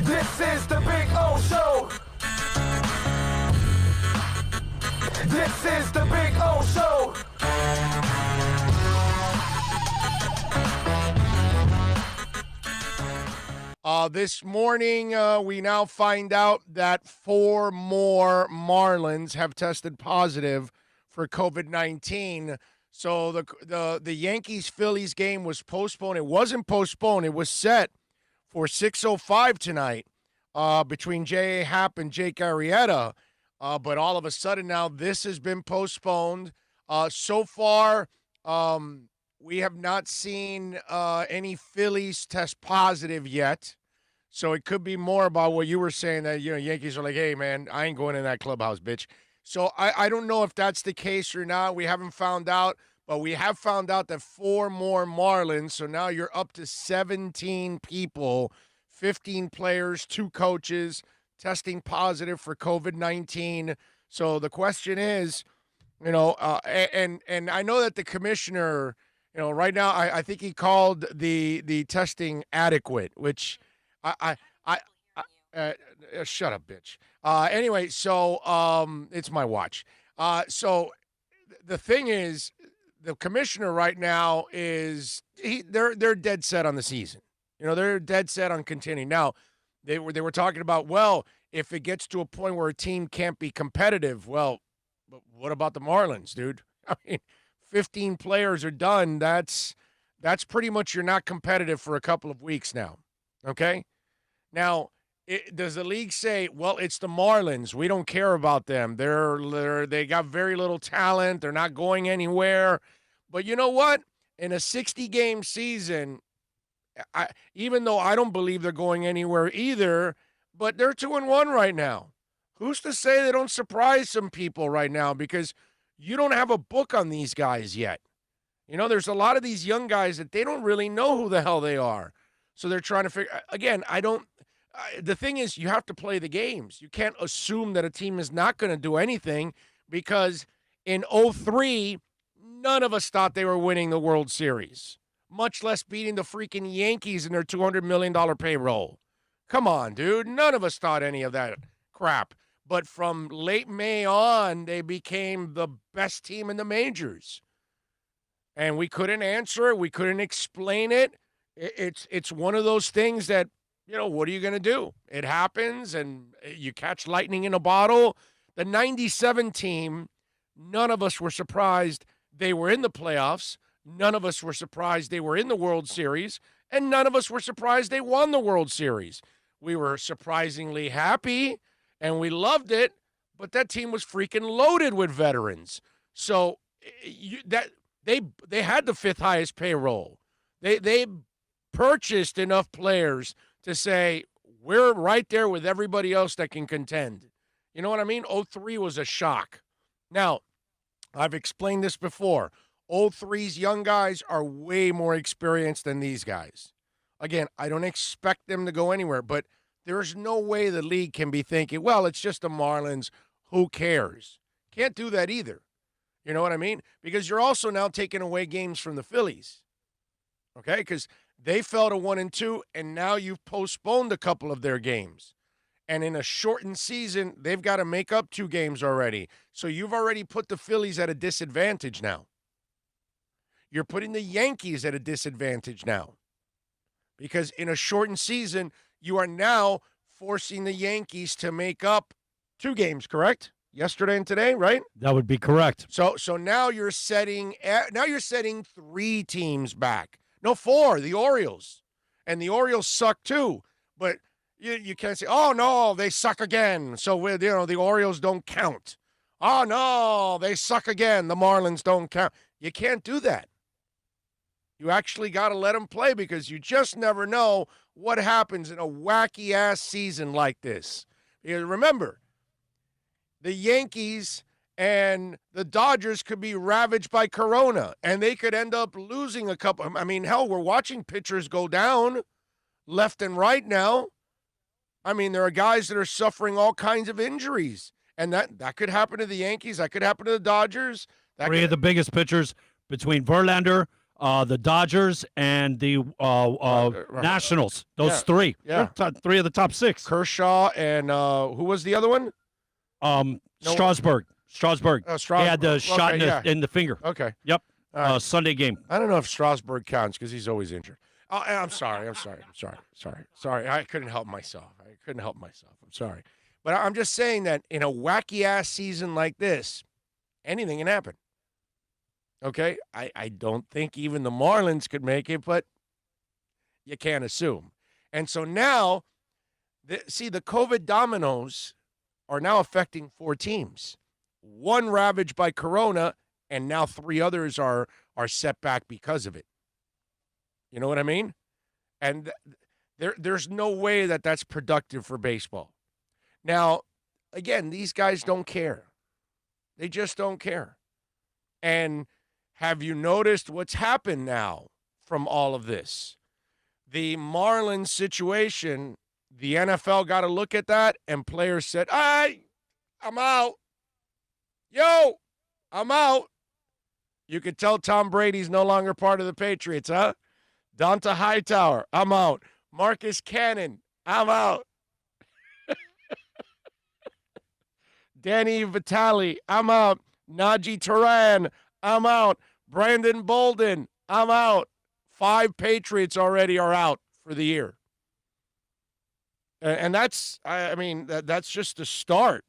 This is the Big O Show. This is the Big O Show. This morning, we now find out that 4 more Marlins have tested positive for COVID-19. So the Yankees-Phillies game was postponed. It wasn't postponed. It was set for 6:05 tonight between J.A. Happ and Jake Arrieta. But all of a sudden now this has been postponed. So far, we have not seen any Phillies test positive yet. So it could be more about what you were saying, that, Yankees are like, hey, man, I ain't going in that clubhouse, bitch. So I don't know if that's the case or not. We haven't found out, but we have found out that 4 more Marlins. So now you're up to 17 people, 15 players, 2 coaches testing positive for COVID-19. So the question is, and I know that the commissioner, right now, I think he called the testing adequate, which shut up, bitch. Anyway, so it's my watch. So the thing is, the commissioner right now they're dead set on the season. They're dead set on continuing. Now, they were talking about, well, if it gets to a point where a team can't be competitive, well, but what about the Marlins, dude? I mean, 15 players are done. That's pretty much, you're not competitive for a couple of weeks now. Okay? Now, does the league say, well, it's the Marlins, we don't care about them. They got very little talent. They're not going anywhere. But you know what? In a 60-game season, even though I don't believe they're going anywhere either, but they're 2-1 right now. Who's to say they don't surprise some people right now? Because you don't have a book on these guys yet. There's a lot of these young guys that they don't really know who the hell they are. So they're trying to figure, again, the thing is, you have to play the games. You can't assume that a team is not going to do anything, because in 2003, none of us thought they were winning the World Series, much less beating the freaking Yankees in their $200 million payroll. Come on, dude. None of us thought any of that crap. But from late May on, they became the best team in the majors. And we couldn't answer it. We couldn't explain it. It's one of those things that, what are you going to do? It happens, and you catch lightning in a bottle. The 97 team, none of us were surprised they were in the playoffs. None of us were surprised they were in the World Series. And none of us were surprised they won the World Series. We were surprisingly happy, and we loved it, but that team was freaking loaded with veterans. So they had the 5th highest payroll. They purchased enough players to say, we're right there with everybody else that can contend. You know what I mean? 2003 was a shock. Now, I've explained this before. 2003's young guys are way more experienced than these guys. Again, I don't expect them to go anywhere, but there's no way the league can be thinking, well, it's just the Marlins. Who cares? Can't do that either. You know what I mean? Because you're also now taking away games from the Phillies. Okay? Because they fell to 1-2, and now you've postponed a couple of their games. And in a shortened season, they've got to make up 2 games already. So you've already put the Phillies at a disadvantage now. You're putting the Yankees at a disadvantage now. Because in a shortened season, you are now forcing the Yankees to make up 2 games, correct? Yesterday and today, right? That would be correct. So now you're setting 3 teams back. No, 4, the Orioles. And the Orioles suck too. But you can't say, oh, no, they suck again. So, the Orioles don't count. Oh, no, they suck again. The Marlins don't count. You can't do that. You actually got to let them play, because you just never know what happens in a wacky-ass season like this. Because remember, the Yankees and the Dodgers could be ravaged by corona, and they could end up losing a couple. I mean, hell, we're watching pitchers go down left and right now. I mean, there are guys that are suffering all kinds of injuries, and that could happen to the Yankees. That could happen to the Dodgers. 3 of the biggest pitchers between Verlander, the Dodgers, and the Nationals. Those three. Yeah. Three of the top six. Kershaw and who was the other one? Strasburg. Strasburg. He had the shot in the finger. Okay. Yep. Right. Sunday game. I don't know if Strasburg counts because he's always injured. Oh, I'm sorry. I couldn't help myself. I'm sorry. But I'm just saying that in a wacky-ass season like this, anything can happen. Okay? I don't think even the Marlins could make it, but you can't assume. And so now, the COVID dominoes are now affecting 4 teams. 1 ravaged by Corona, and now 3 others are set back because of it. You know what I mean? And there's no way that that's productive for baseball. Now, again, these guys don't care. They just don't care. And have you noticed what's happened now from all of this? The Marlins situation, the NFL got to look at that, and players said, I'm out. Yo, I'm out. You could tell Tom Brady's no longer part of the Patriots, huh? Donta Hightower, I'm out. Marcus Cannon, I'm out. Danny Vitale, I'm out. Najee Turan, I'm out. Brandon Bolden, I'm out. 5 Patriots already are out for the year. And that's, that's just the start.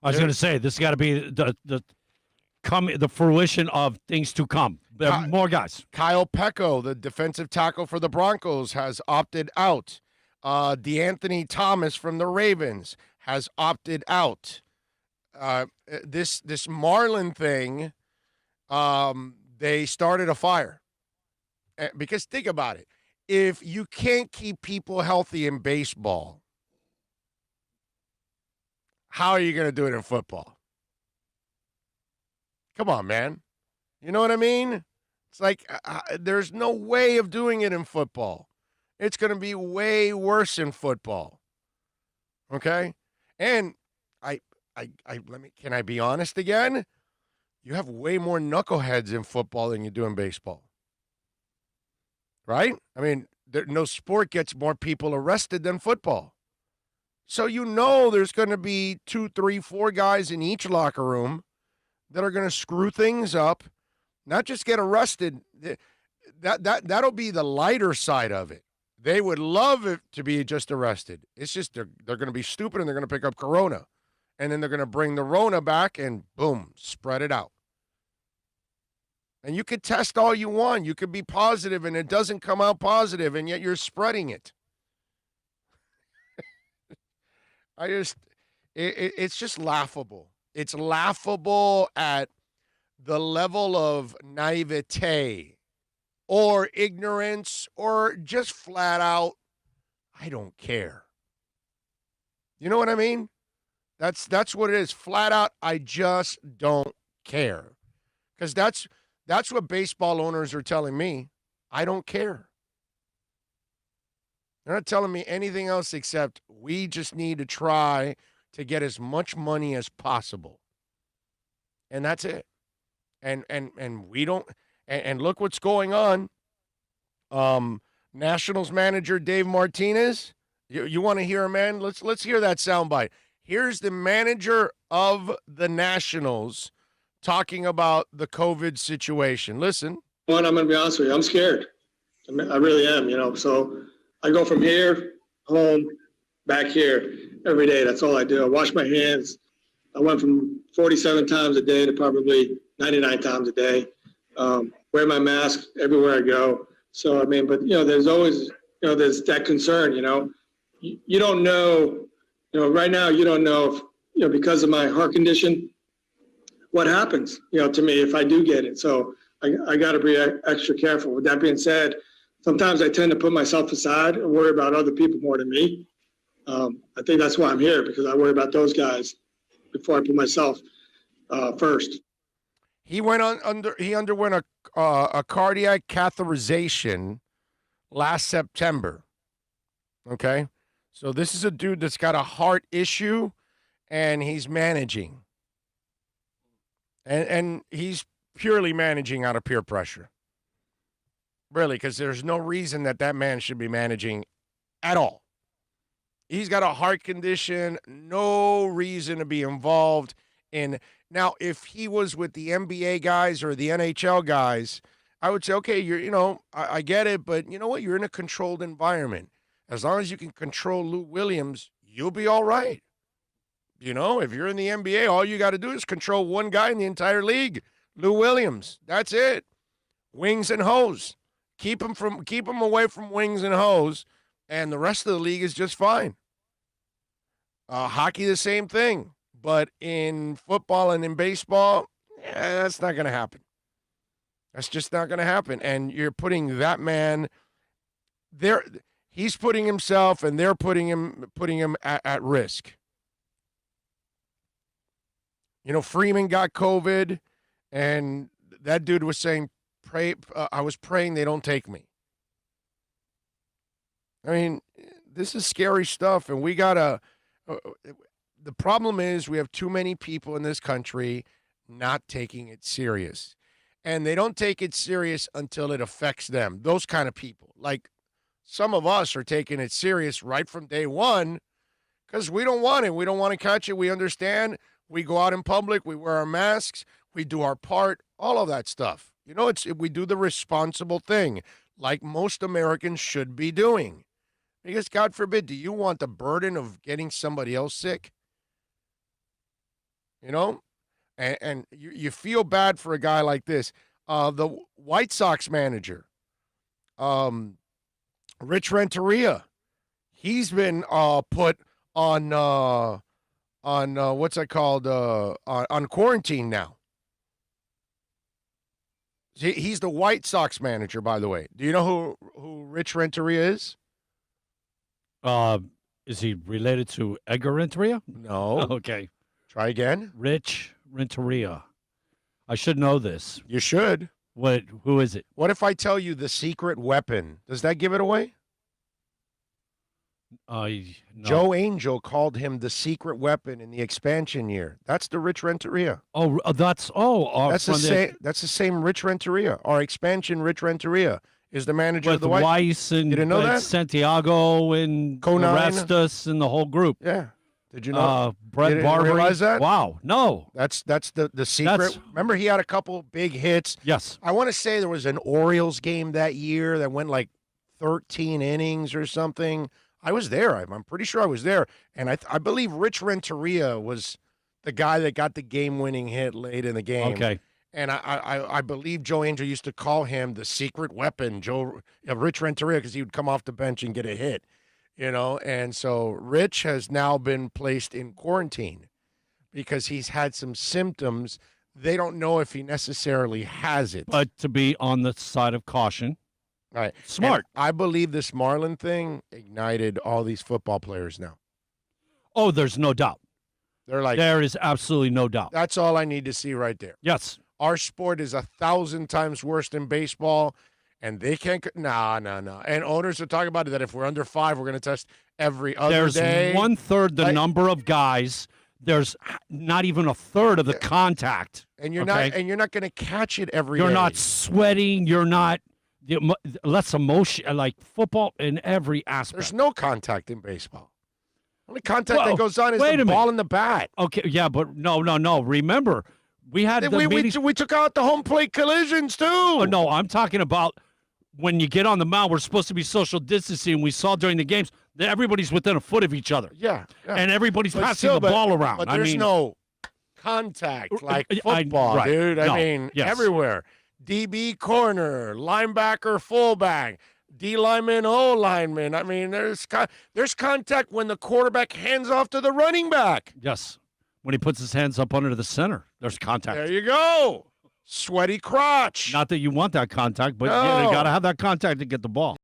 I was going to say, this has got to be the fruition of things to come. There are more guys. Kyle Pecco, the defensive tackle for the Broncos, has opted out. DeAnthony Thomas from the Ravens has opted out. This Marlin thing, they started a fire. Because think about it. If you can't keep people healthy in baseball, how are you going to do it in football? Come on, man. You know what I mean? It's like there's no way of doing it in football. It's going to be way worse in football. Okay? And can I be honest again? You have way more knuckleheads in football than you do in baseball. Right? I mean, no sport gets more people arrested than football. So there's going to be 2, 3, 4 guys in each locker room that are going to screw things up, not just get arrested. That'll be the lighter side of it. They would love it to be just arrested. It's just they're going to be stupid and they're going to pick up Corona. And then they're going to bring the Rona back and boom, spread it out. And you could test all you want. You could be positive and it doesn't come out positive and yet you're spreading it. It's just laughable. It's laughable at the level of naivete or ignorance or just flat out, I don't care. You know what I mean? That's what it is. Flat out, I just don't care. Because that's what baseball owners are telling me. I don't care. They're not telling me anything else except we just need to try to get as much money as possible. And that's it. And we don't and look what's going on. Nationals manager Dave Martinez. You want to hear him, man? Let's hear that soundbite. Here's the manager of the Nationals talking about the COVID situation. Listen. One, I'm going to be honest with you. I'm scared. I really am, So I go from here, home, back here every day. That's all I do. I wash my hands. I went from 47 times a day to probably 99 times a day. Wear my mask everywhere I go. So, but, there's always, there's that concern, You don't know, right now you don't know if, because of my heart condition, what happens, to me if I do get it. So I got to be extra careful. With that being said, sometimes I tend to put myself aside and worry about other people more than me. I think that's why I'm here, because I worry about those guys before I put myself first. He underwent a cardiac catheterization last September. Okay, so this is a dude that's got a heart issue, and he's managing, and he's purely managing out of peer pressure. Really, because there's no reason that man should be managing at all. He's got a heart condition, no reason to be involved in. Now, if he was with the NBA guys or the NHL guys, I would say, okay, I get it, but you know what? You're in a controlled environment. As long as you can control Lou Williams, you'll be all right. If you're in the NBA, all you got to do is control one guy in the entire league, Lou Williams. That's it. Wings and hose. Keep him away from wings and hose, and the rest of the league is just fine. Hockey, the same thing. But in football and in baseball, that's not going to happen. That's just not going to happen. And you're putting that man there. He's putting himself, and they're putting him at risk. Freeman got COVID, and that dude was saying, I was praying they don't take me. I mean, this is scary stuff, and we got to the problem is we have too many people in this country not taking it serious. And they don't take it serious until it affects them. Those kind of people. Like some of us are taking it serious right from day one because we don't want it. We don't want to catch it. We understand. We go out in public. We wear our masks. We do our part. All of that stuff. We do the responsible thing like most Americans should be doing. Because God forbid, do you want the burden of getting somebody else sick? And you feel bad for a guy like this. The White Sox manager, Rich Renteria, he's been put on what's that called? On quarantine now. He's the White Sox manager, by the way. Do you know who Rich Renteria is? Is he related to Edgar Renteria? No. Okay. Try again. Rich Renteria. I should know this. You should. Who is it? What if I tell you the secret weapon? Does that give it away? No. Joe Angel called him the secret weapon in the expansion year. That's the Rich Renteria. That's the same Rich Renteria. Our expansion Rich Renteria is the manager with of the White. Weiss and you didn't know that? Santiago and Orestes and the whole group. Yeah. Did you know? Brett Barber. Realize that? Wow. No. That's the secret. Remember, he had a couple big hits. Yes. I want to say there was an Orioles game that year that went like 13 innings or something. I was there. I'm pretty sure I was there. And I believe Rich Renteria was the guy that got the game-winning hit late in the game. Okay. And I believe Joe Angel used to call him the secret weapon, Rich Renteria, because he would come off the bench and get a hit. And so Rich has now been placed in quarantine because he's had some symptoms. They don't know if he necessarily has it. But to be on the side of caution. Right. Smart. And I believe this Marlin thing ignited all these football players now. Oh, there's no doubt. They're like, there is absolutely no doubt. That's all I need to see right there. Yes. Our sport is 1,000 times worse than baseball. And they can't. No. And owners are talking about it that if we're under 5, we're going to test every other day. There's 1/3 the number of guys. There's not even 1/3 of the contact. And you're not going to catch it every day. You're not sweating. You're not less emotion like football in every aspect. There's no contact in baseball. Only contact that goes on is the ball in the bat. Okay, yeah, but no. Remember, we had we took out the home plate collisions too. Oh, no, I'm talking about. When you get on the mound, we're supposed to be social distancing. We saw during the games that everybody's within a foot of each other. Yeah. And everybody's passing the ball around. But there's no contact like football, right. dude. Everywhere. DB corner, linebacker, fullback, D lineman, O lineman. There's contact when the quarterback hands off to the running back. Yes. When he puts his hands up under the center, there's contact. There you go. Sweaty crotch. Not that you want that contact, but you got to have that contact to get the ball.